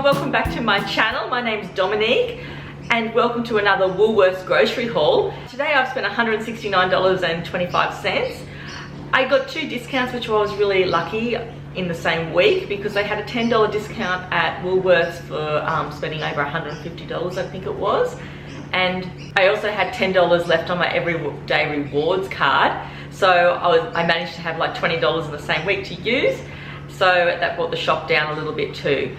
welcome back to my channel. My name's Dominique and welcome to another Woolworths Grocery Haul. Today I've spent $169.25. I got 2 discounts, which I was really lucky in the same week because they had a $10 discount at Woolworths for spending over $150, I think it was. And I also had $10 left on my everyday rewards card. So I managed to have like $20 in the same week to use. So that brought the shop down a little bit too,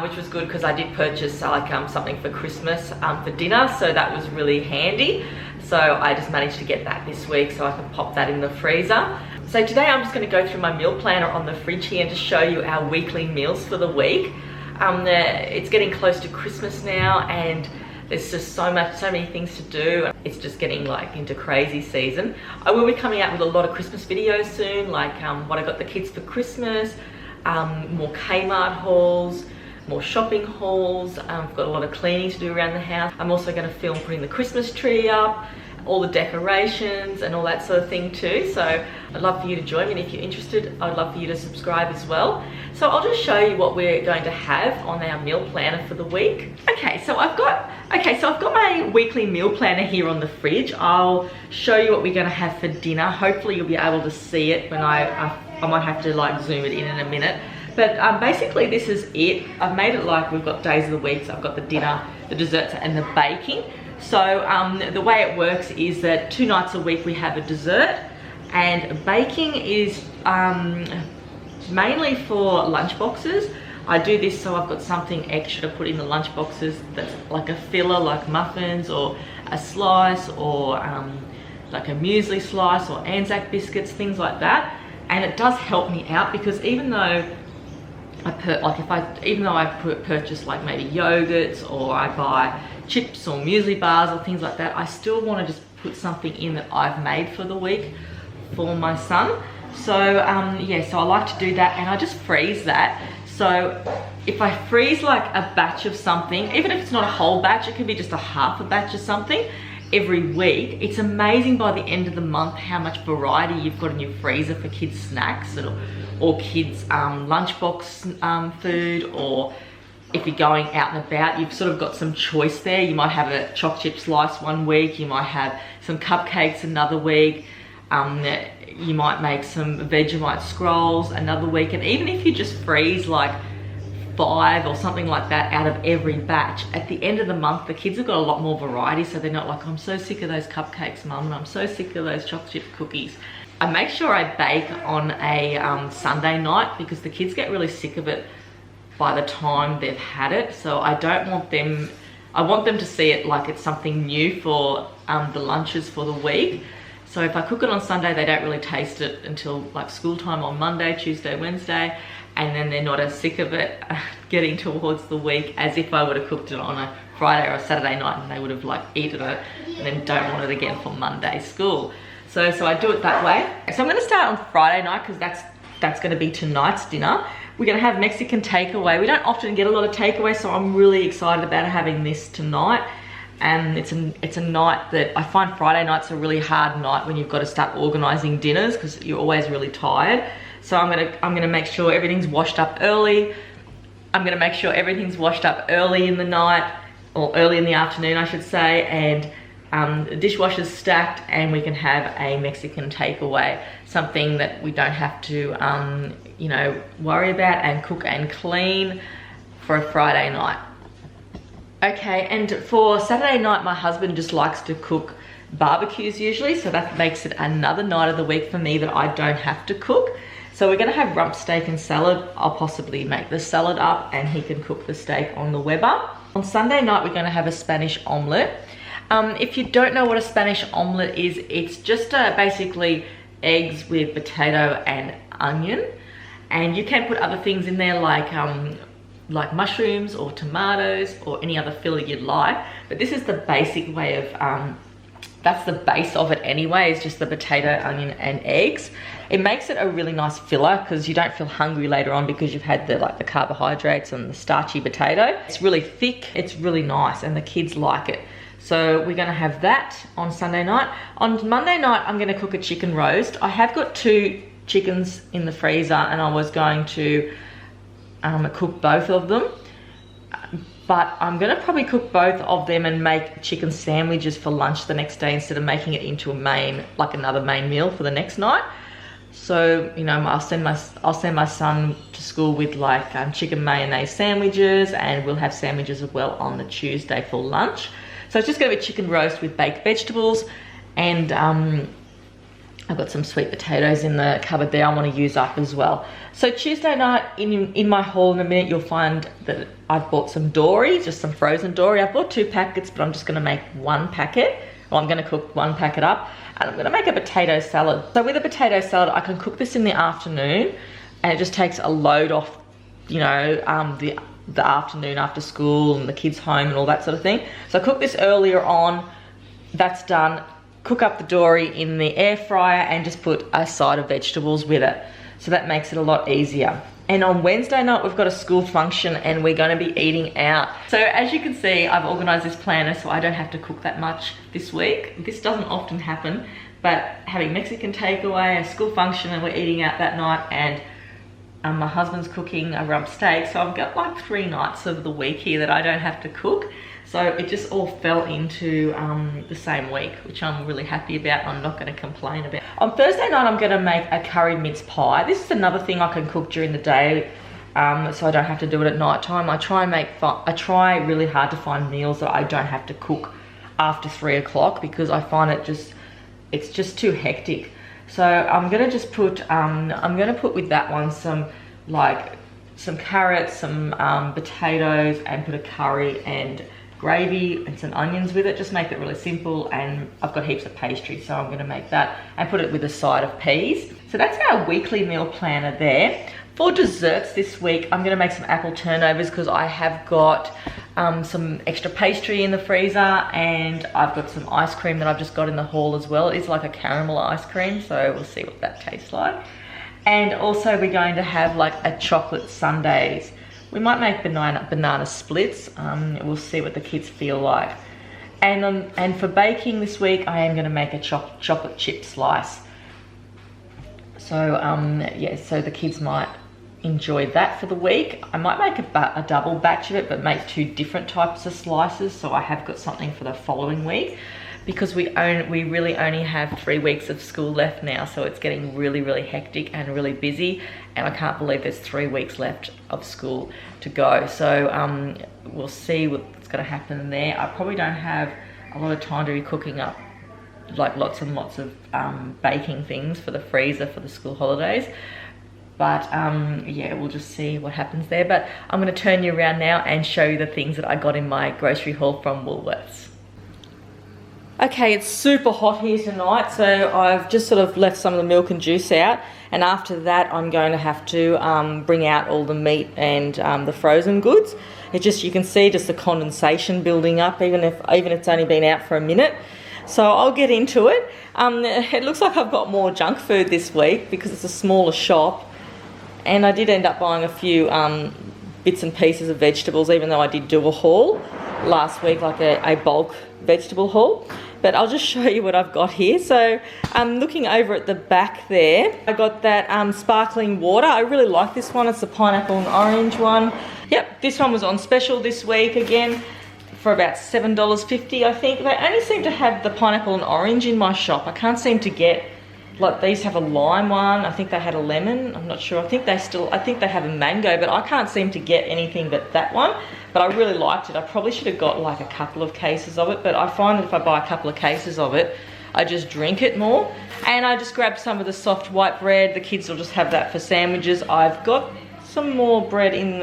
which was good because I did purchase like something for Christmas for dinner, so that was really handy. So I just managed to get that this week so I can pop that in the freezer. So today I'm just going to go through my meal planner on the fridge here and just show you our weekly meals for the week. It's getting close to Christmas now and there's just so many things to do. It's just getting like into crazy season. I will be coming out with a lot of Christmas videos soon, like what I got the kids for Christmas, more Kmart hauls, more shopping hauls. I've got a lot of cleaning to do around the house. I'm also going to film putting the Christmas tree up, all the decorations and all that sort of thing too. So I'd love for you to join me, and if you're interested, I'd love for you to subscribe as well. So I'll just show you what we're going to have on our meal planner for the week. Okay, so I've got my weekly meal planner here on the fridge. I'll show you what we're going to have for dinner. Hopefully you'll be able to see it when I might have to like zoom it in a minute. But basically this is it. I've made it like we've got days of the week. So I've got the dinner, the desserts and the baking. So the way it works is that 2 nights a week we have a dessert, and baking is mainly for lunch boxes. I do this so I've got something extra to put in the lunch boxes that's like a filler, like muffins or a slice or like a muesli slice or Anzac biscuits, things like that. And it does help me out because even though I purchase like maybe yogurts or I buy chips or muesli bars or things like that, I still want to just put something in that I've made for the week for my son. So yeah, so I like to do that, and I just freeze that. So if I freeze like a batch of something, even if it's not a whole batch, it could be just a half a batch of something every week, it's amazing by the end of the month how much variety you've got in your freezer for kids snacks or kids lunchbox food, or if you're going out and about, you've sort of got some choice there. You might have a choc chip slice one week, you might have some cupcakes another week, you might make some Vegemite scrolls another week. And even if you just freeze like 5 or something like that out of every batch, at the end of the month the kids have got a lot more variety, so they're not like, I'm so sick of those cupcakes, mum, and I'm so sick of those chocolate chip cookies. I make sure I bake on a Sunday night because the kids get really sick of it by the time they've had it. So I want them to see it like it's something new for the lunches for the week. So if I cook it on Sunday, they don't really taste it until like school time on Monday, Tuesday, Wednesday, and then they're not as sick of it getting towards the week as if I would have cooked it on a Friday or a Saturday night and they would have like eaten it and then don't want it again for Monday school. So I do it that way. So I'm going to start on Friday night because that's going to be tonight's dinner. We're going to have Mexican takeaway. We don't often get a lot of takeaway, so I'm really excited about having this tonight. And it's a night that I find Friday nights a really hard night when you've got to start organising dinners because you're always really tired. So I'm gonna make sure everything's washed up early. I'm gonna make sure everything's washed up early in the night, or early in the afternoon I should say, and the dishwasher's stacked, and we can have a Mexican takeaway, something that we don't have to you know, worry about and cook and clean for a Friday night. Okay, and for Saturday night, my husband just likes to cook barbecues usually, so that makes it another night of the week for me that I don't have to cook. So we're gonna have rump steak and salad. I'll possibly make the salad up and he can cook the steak on the Weber. On Sunday night, we're gonna have a Spanish omelette. If you don't know what a Spanish omelette is, it's just basically eggs with potato and onion. And you can put other things in there like mushrooms or tomatoes or any other filler you'd like, but this is the basic way of that's the base of it anyway, is just the potato, onion and eggs. It makes it a really nice filler because you don't feel hungry later on because you've had the carbohydrates and the starchy potato. It's really thick, it's really nice, and the kids like it. So we're gonna have that on Sunday night. On Monday night, I'm gonna cook a chicken roast. I have got 2 chickens in the freezer and I was going to cook both of them. but I'm gonna probably cook both of them and make chicken sandwiches for lunch the next day instead of making it into a main, like another main meal for the next night. So, you know, I'll send my son to school with like chicken mayonnaise sandwiches, and we'll have sandwiches as well on the Tuesday for lunch. So it's just gonna be chicken roast with baked vegetables, and I've got some sweet potatoes in the cupboard there I want to use up as well. So Tuesday night, in my haul in a minute, you'll find that I've bought some dory, just some frozen dory. I've bought 2 packets, but I'm just going to make 1 packet. Well, I'm going to cook 1 packet up, and I'm going to make a potato salad. So with a potato salad, I can cook this in the afternoon, and it just takes a load off, you know, the afternoon after school and the kids home and all that sort of thing. So I cook this earlier on. That's done. Cook up the dory in the air fryer and just put a side of vegetables with it. So that makes it a lot easier. And on Wednesday night, we've got a school function and we're going to be eating out. So as you can see, I've organised this planner so I don't have to cook that much this week. This doesn't often happen, but having Mexican takeaway, a school function, and we're eating out that night, and my husband's cooking a rump steak. So I've got like 3 nights of the week here that I don't have to cook. So it just all fell into the same week, which I'm really happy about. I'm not going to complain about. On Thursday night, I'm going to make a curry mince pie. This is another thing I can cook during the day, so I don't have to do it at night time. I try really hard to find meals that I don't have to cook after 3 o'clock, because I find it's just too hectic. So I'm going to just put with that one some carrots, some potatoes, and put a curry and gravy and some onions with it. Just make it really simple, and I've got heaps of pastry, so I'm going to make that and put it with a side of peas. So that's our weekly meal planner there. For desserts this week, I'm going to make some apple turnovers because I have got some extra pastry in the freezer, and I've got some ice cream that I've just got in the haul as well. It's like a caramel ice cream, so we'll see what that tastes like. And also we're going to have like a chocolate sundaes. We might make banana splits. We'll see what the kids feel like. And for baking this week, I am going to make a chocolate chip slice. So yeah, so the kids might enjoy that for the week. I might make a double batch of it, but make 2 different types of slices, so I have got something for the following week, because we really only have 3 weeks of school left now, so it's getting really, really hectic and really busy, and I can't believe there's 3 weeks left of school to go. So we'll see what's going to happen there. I probably don't have a lot of time to be cooking up like lots and lots of baking things for the freezer for the school holidays. But yeah, we'll just see what happens there. But I'm going to turn you around now and show you the things that I got in my grocery haul from Woolworths. Okay, it's super hot here tonight, so I've just sort of left some of the milk and juice out, and after that I'm going to have to bring out all the meat and the frozen goods. It's just, you can see just the condensation building up, even if it's only been out for a minute. So I'll get into it. It looks like I've got more junk food this week because it's a smaller shop, and I did end up buying a few bits and pieces of vegetables, even though I did do a haul last week, like a bulk vegetable haul. But I'll just show you what I've got here. So looking over at the back there, I got that sparkling water. I really like this one. It's the pineapple and orange one. Yep, this one was on special this week again for about $7.50, I think. They only seem to have the pineapple and orange in my shop. I can't seem to get, like, these have a lime one. I think they had a lemon. I'm not sure. I think they have a mango, but I can't seem to get anything but that one. But I really liked it. I probably should have got like a couple of cases of it, but I find that if I buy a couple of cases of it, I just drink it more. And I just grabbed some of the soft white bread. The kids will just have that for sandwiches. I've got some more bread in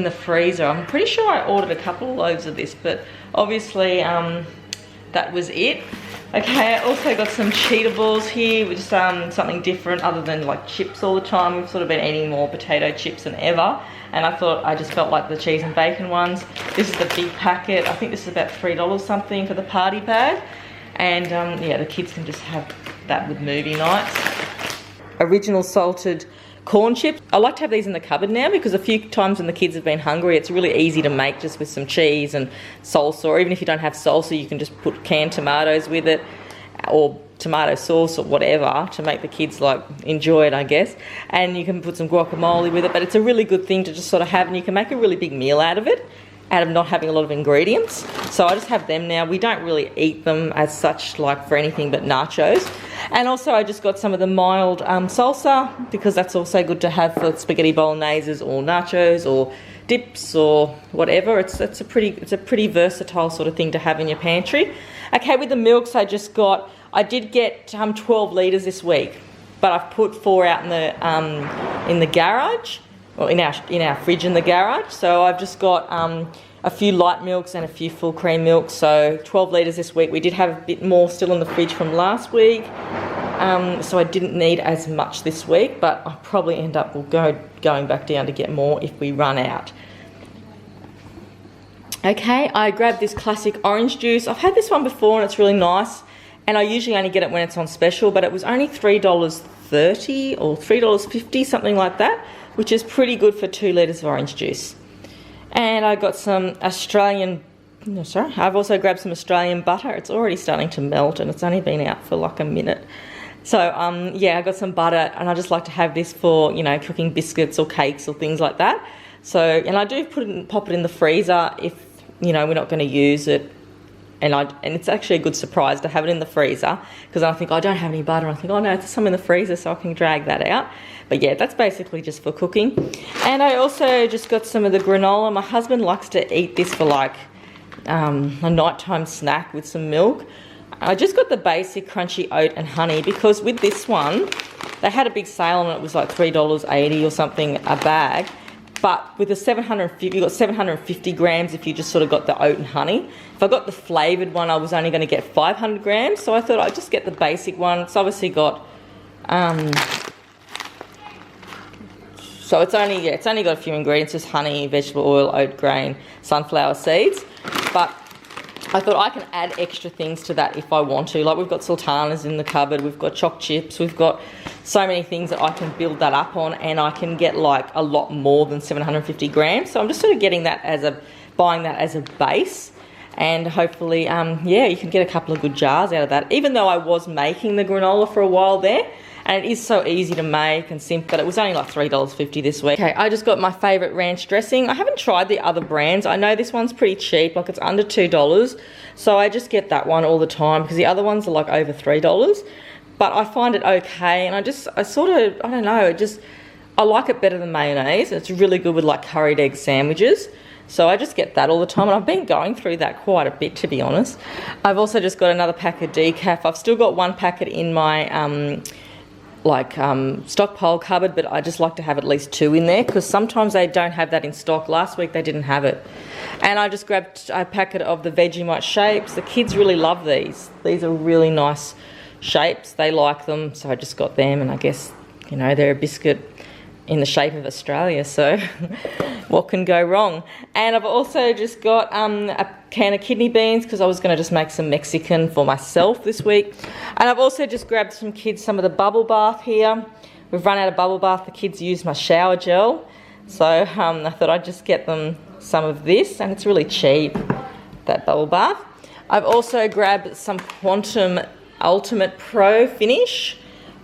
the freezer. I'm pretty sure I ordered a couple of loaves of this, but obviously that was it. Okay, I also got some Cheetables here, which is something different other than like chips all the time. We've sort of been eating more potato chips than ever, and I just felt like the cheese and bacon ones. This is the big packet. I think this is about $3 something for the party bag, and yeah, the kids can just have that with movie nights. Original salted corn chips. I like to have these in the cupboard now because a few times when the kids have been hungry, it's really easy to make just with some cheese and salsa, or even if you don't have salsa, you can just put canned tomatoes with it or tomato sauce or whatever to make the kids like enjoy it, I guess. And you can put some guacamole with it, but it's a really good thing to just sort of have, and you can make a really big meal out of it. out of not having a lot of ingredients. So I just have them now. We don't really eat them as such, like for anything but nachos. And also I just got some of the mild salsa, because that's also good to have for spaghetti bologneses or nachos or dips or whatever. It's a pretty versatile sort of thing to have in your pantry. Okay, with the milks I did get 12 litres this week, but I've put 4 out in the garage, or in our fridge in the garage. So I've just got a few light milks and a few full cream milks. So 12 litres this week. We did have a bit more still in the fridge from last week, so I didn't need as much this week, but I'll probably end up going back down to get more if we run out. Okay, I grabbed this classic orange juice. I've had this one before and it's really nice, and I usually only get it when it's on special, but it was only $3.30 or $3.50, something like that, which is pretty good for 2 litres of orange juice. And I got some I've also grabbed some Australian butter. It's already starting to melt and it's only been out for like a minute. So yeah, I got some butter, and I just like to have this for, you know, cooking biscuits or cakes or things like that. So, and I do pop it in the freezer if, you know, we're not going to use it. And it's actually a good surprise to have it in the freezer, because I think I don't have any butter. I think, oh no, there's some in the freezer, so I can drag that out. But yeah, that's basically just for cooking. And I also just got some of the granola. My husband likes to eat this for like a nighttime snack with some milk. I just got the basic crunchy oat and honey, because with this one, they had a big sale and it was like $3.80 or something a bag. But with the 750, you got 750 grams if you just sort of got the oat and honey. If I got the flavoured one, I was only going to get 500 grams. So I thought I'd just get the basic one. It's obviously got, so it's only got a few ingredients, just honey, vegetable oil, oat grain, sunflower seeds. But I thought I can add extra things to that if I want to. Like, we've got sultanas in the cupboard, we've got choc chips, we've got so many things that I can build that up on, and I can get like a lot more than 750 grams. So I'm just sort of getting that buying that as a base, and hopefully, yeah, you can get a couple of good jars out of that. Even though I was making the granola for a while there, and it is so easy to make and simple, but it was only like $3.50 this week. Okay, I just got my favourite ranch dressing. I haven't tried the other brands. I know this one's pretty cheap, like it's under $2. So I just get that one all the time, because the other ones are like over $3. But I find it okay, and I don't know, I like it better than mayonnaise. It's really good with like curried egg sandwiches. So I just get that all the time, and I've been going through that quite a bit, to be honest. I've also just got another pack of decaf. I've still got one packet in my stockpile cupboard, but I just like to have at least 2 in there, because sometimes they don't have that in stock. Last week they didn't have it. And I just grabbed a packet of the Vegemite shapes. The kids really love these. These are really nice shapes. They like them, so I just got them, and I guess, you know, they're a biscuit in the shape of Australia, so what can go wrong? And I've also just got a can of kidney beans, because I was going to just make some Mexican for myself this week. And I've also just grabbed some of the bubble bath here. We've run out of bubble bath. The kids use my shower gel, so I thought I'd just get them some of this, and it's really cheap, that bubble bath. I've also grabbed some Quantum Ultimate Pro Finish.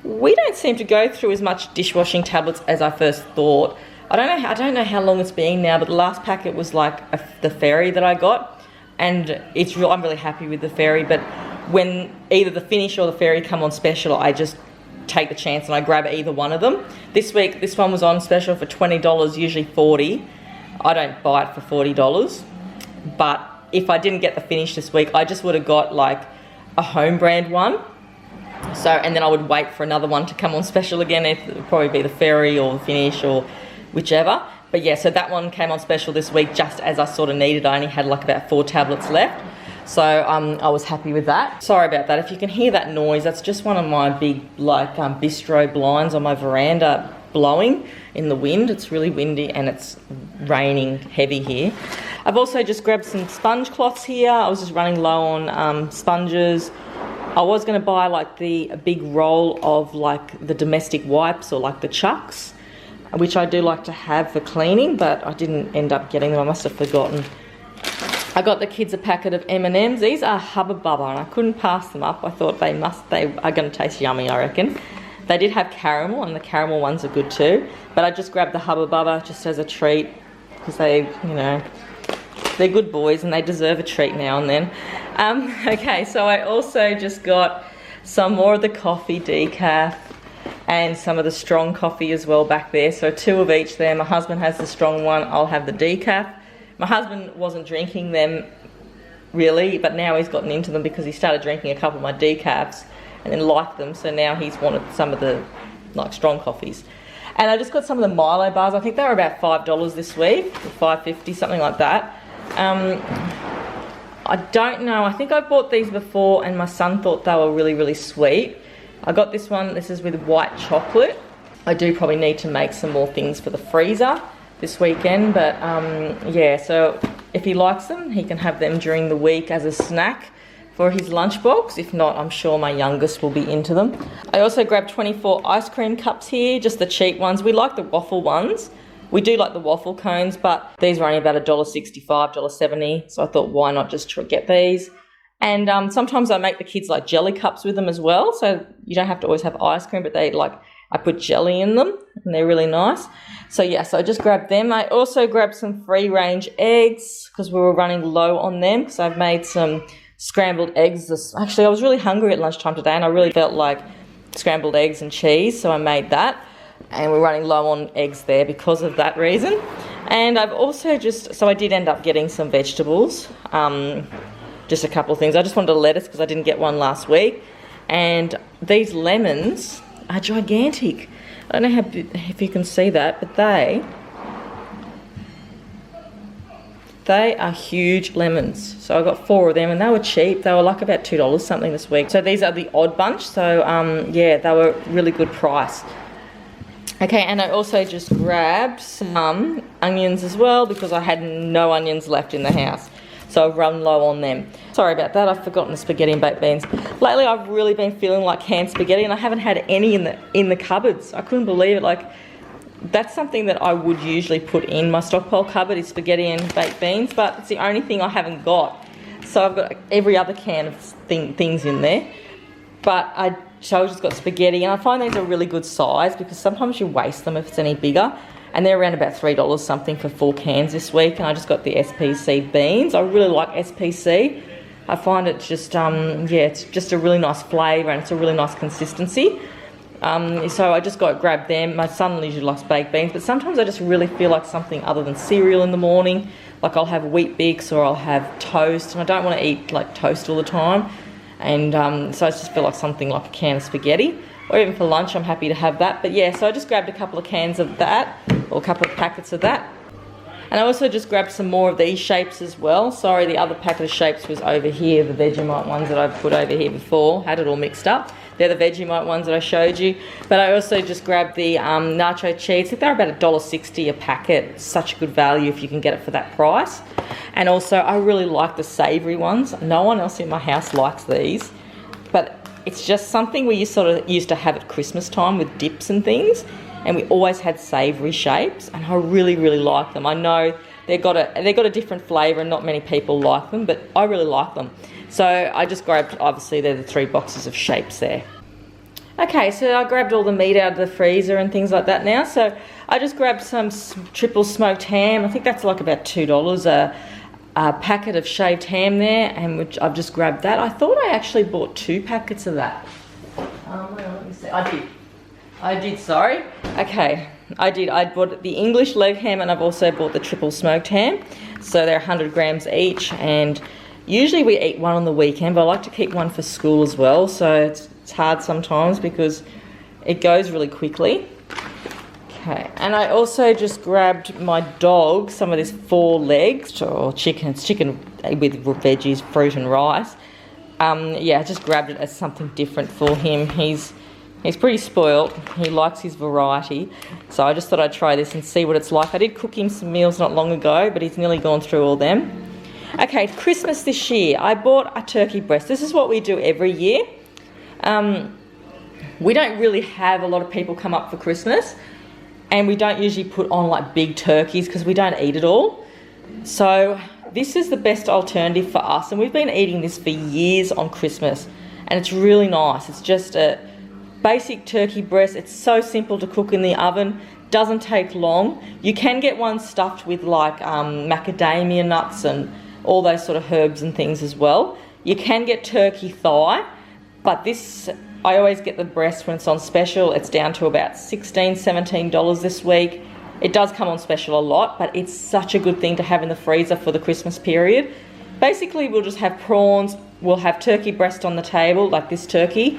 We don't seem to go through as much dishwashing tablets as I first thought. I don't know how long it's been now, but the last packet was like the Fairy that I got, and I'm really happy with the Fairy. But when either the Finish or the Fairy come on special, I just take the chance and I grab either one of them. This week, this one was on special for $20, usually $40. I don't buy it for $40, but if I didn't get the Finish this week, I just would have got like a home brand one. So, and then I would wait for another one to come on special again. It would probably be the Fairy or the Finish or whichever. But yeah, so that one came on special this week just as I sort of needed. I only had like about 4 tablets left. So I was happy with that. Sorry about that. If you can hear that noise, that's just one of my big like bistro blinds on my veranda blowing in the wind. It's really windy and it's raining heavy here. I've also just grabbed some sponge cloths here. I was just running low on sponges. I was going to buy like a big roll of like the domestic wipes, or like the chucks, which I do like to have for cleaning, but I didn't end up getting them. I must have forgotten. I got the kids a packet of M&Ms. These are Hubba Bubba, and I couldn't pass them up. I thought they are going to taste yummy, I reckon. They did have caramel, and the caramel ones are good too. But I just grabbed the Hubba Bubba just as a treat, because they, you know, They're good boys and they deserve a treat now and then. Okay, so I also just got some more of the coffee decaf and some of the strong coffee as well back there. So 2 of each there. My husband has the strong one, I'll have the decaf. My husband wasn't drinking them really, but now he's gotten into them because he started drinking a couple of my decafs and then liked them. So now he's wanted some of the like strong coffees. And I just got some of the Milo bars. I think they were about $5 this week, $5.50, something like that. I don't know, I think I bought these before and my son thought they were really, really sweet. I got this one, this is with white chocolate. I do probably need to make some more things for the freezer this weekend, but yeah, so if he likes them, he can have them during the week as a snack for his lunchbox. If not, I'm sure my youngest will be into them. I also grabbed 24 ice cream cups here, just the cheap ones. We like the waffle ones. We do like the waffle cones, but these were only about $1.65, $1.70. So I thought, why not just get these? And sometimes I make the kids like jelly cups with them as well. So you don't have to always have ice cream, but they like, I put jelly in them and they're really nice. So yeah, so I just grabbed them. I also grabbed some free range eggs because we were running low on them because I've made some scrambled eggs. Actually, I was really hungry at lunchtime today and I really felt like scrambled eggs and cheese. So I made that. And we're running low on eggs there because of that reason. And I've also so I did end up getting some vegetables, just a couple of things. I just wanted a lettuce because I didn't get one last week. And these lemons are gigantic. I don't know if you can see that, but they are huge lemons. So I got 4 of them and they were cheap. They were like about $2 something this week. So these are the odd bunch. So yeah, they were really good price. Okay, and I also just grabbed some onions as well because I had no onions left in the house. So I've run low on them. Sorry about that, I've forgotten the spaghetti and baked beans. Lately I've really been feeling like canned spaghetti and I haven't had any in the cupboards. I couldn't believe it. Like, that's something that I would usually put in my stockpile cupboard is spaghetti and baked beans, but it's the only thing I haven't got. So I've got every other can of things in there. But I just got spaghetti and I find these are really good size because sometimes you waste them if it's any bigger. And they're around about $3 something for 4 cans this week. And I just got the SPC beans. I really like SPC. I find it just, yeah, it's just a really nice flavour and it's a really nice consistency. So I just grabbed them. My son usually likes baked beans, but sometimes I just really feel like something other than cereal in the morning. Like I'll have Wheat Bix or I'll have toast and I don't want to eat like toast all the time. And so I just feel like something like a can of spaghetti. Or even for lunch, I'm happy to have that. But yeah, so I just grabbed a couple of cans of that, or a couple of packets of that. And I also just grabbed some more of these shapes as well. Sorry, the other packet of shapes was over here, the Vegemite ones that I've put over here before. Had it all mixed up. They're the Vegemite ones that I showed you. But I also just grabbed the nacho cheese. I think they're about $1.60 a packet. It's such a good value if you can get it for that price. And also, I really like the savoury ones. No one else in my house likes these. But it's just something we sort of used to have at Christmas time with dips and things. And we always had savoury shapes. And I really, really like them. I know they've got a different flavour and not many people like them. But I really like them. So I just grabbed, obviously, they're the 3 boxes of shapes there. Okay, so I grabbed all the meat out of the freezer and things like that now. So I just grabbed some triple smoked ham. I think that's like about $2 a packet of shaved ham there, and which I've just grabbed that. I thought I actually bought 2 packets of that. Let me see. I did, sorry. Okay, I did. I bought the English leg ham and I've also bought the triple smoked ham. So they're 100 grams each, and usually we eat one on the weekend, but I like to keep one for school as well. So it's hard sometimes because it goes really quickly. Okay, and I also just grabbed my dog some of this 4 legs or chicken. It's chicken with veggies, fruit and rice. Yeah, I just grabbed it as something different for him. He's pretty spoilt. He likes his variety. So I just thought I'd try this and see what it's like. I did cook him some meals not long ago, but he's nearly gone through all them. Okay, Christmas this year, I bought a turkey breast. This is what we do every year. We don't really have a lot of people come up for Christmas. And we don't usually put on like big turkeys because we don't eat it all. So this is the best alternative for us. And we've been eating this for years on Christmas. And it's really nice. It's just a basic turkey breast. It's so simple to cook in the oven. doesn't take long. You can get one stuffed with like macadamia nuts and all those sort of herbs and things as well. You can get turkey thigh, but this, I always get the breast when it's on special. It's down to about $16, $17 this week. It does come on special a lot, but it's such a good thing to have in the freezer for the Christmas period. Basically, we'll just have prawns, we'll have turkey breast on the table, like this turkey,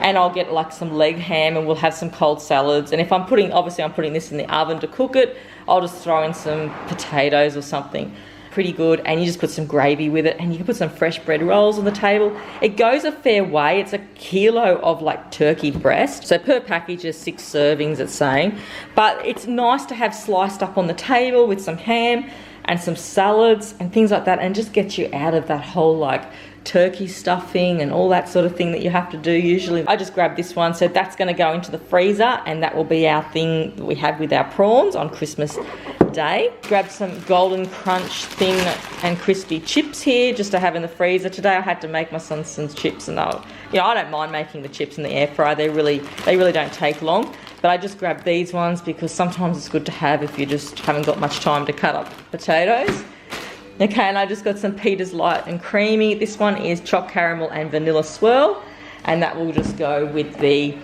and I'll get like some leg ham and we'll have some cold salads. And if I'm putting, obviously I'm putting this in the oven to cook it, I'll just throw in some potatoes or something. Pretty good, and you just put some gravy with it, and you can put some fresh bread rolls on the table. It goes a fair way. It's a kilo of like turkey breast, so per package is 6 servings, it's saying, but it's nice to have sliced up on the table with some ham and some salads and things like that, and just get you out of that whole like turkey stuffing and all that sort of thing that you have to do usually. I just grabbed this one, so that's going to go into the freezer, and that will be our thing that we have with our prawns on Christmas Day. Grab some Golden Crunch thin and crispy chips here just to have in the freezer. Today I had to make my son some chips, and I don't mind making the chips in the air fryer. They really don't take long. But I just grabbed these ones because sometimes it's good to have if you just haven't got much time to cut up potatoes. Okay, and I just got some Peter's Light and Creamy. This one is chopped caramel and vanilla swirl, and that will just go with the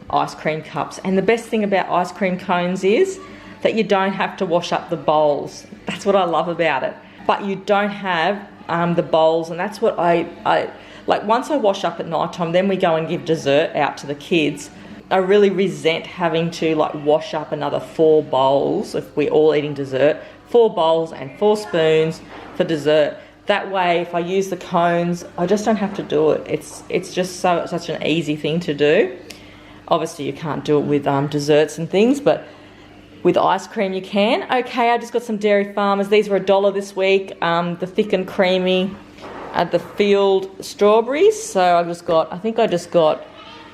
ice cream cups. And the best thing about ice cream cones is that you don't have to wash up the bowls. That's what I love about it. But you don't have the bowls, and that's what I like. Once I wash up at night time, then we go and give dessert out to the kids. I really resent having to like wash up another 4 bowls if we're all eating dessert. 4 bowls and 4 spoons for dessert. That way, if I use the cones, I just don't have to do it. It's just such an easy thing to do. Obviously, you can't do it with desserts and things, but with ice cream you can. Okay, I just got some Dairy Farmers. These were $1 this week. The thick and creamy at the field strawberries. So I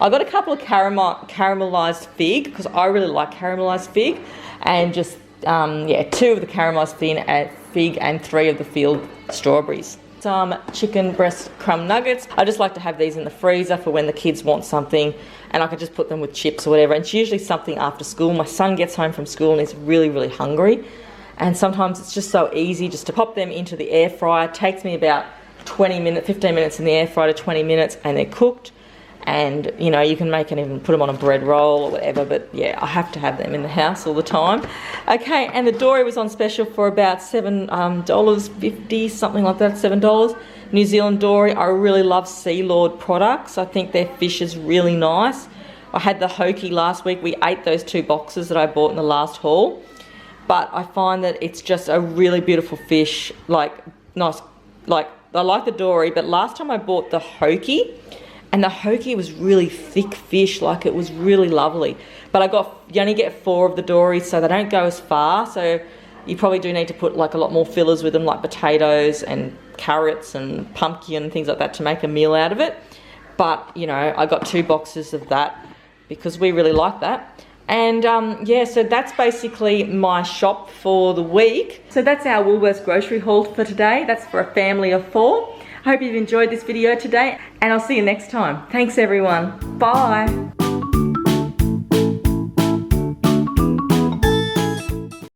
got a couple of caramelized fig because I really like caramelized fig, and just 2 of the caramelized fig and 3 of the field strawberries. Some chicken breast crumb nuggets. I just like to have these in the freezer for when the kids want something, and I can just put them with chips or whatever. And it's usually something after school. My son gets home from school and he's really, really hungry, and sometimes it's just so easy just to pop them into the air fryer. It takes me about 15 minutes in the air fryer to 20 minutes, and they're cooked. And you can make and even put them on a bread roll or whatever, but yeah, I have to have them in the house all the time. Okay, and the dory was on special for about $7.50, something like that, $7. New Zealand dory. I really love Sea Lord products. I think their fish is really nice. I had the hoki last week. We ate those 2 boxes that I bought in the last haul, but I find that it's just a really beautiful fish. Like nice, like I like the dory, but last time I bought the hoki, and the hoki was really thick fish, like it was really lovely. But you only get 4 of the dories, so they don't go as far. So you probably do need to put like a lot more fillers with them, like potatoes and carrots and pumpkin and things like that to make a meal out of it. But I got 2 boxes of that because we really like that. And so that's basically my shop for the week. So that's our Woolworths grocery haul for today. That's for a family of 4. I hope you've enjoyed this video today, and I'll see you next time. Thanks everyone. Bye.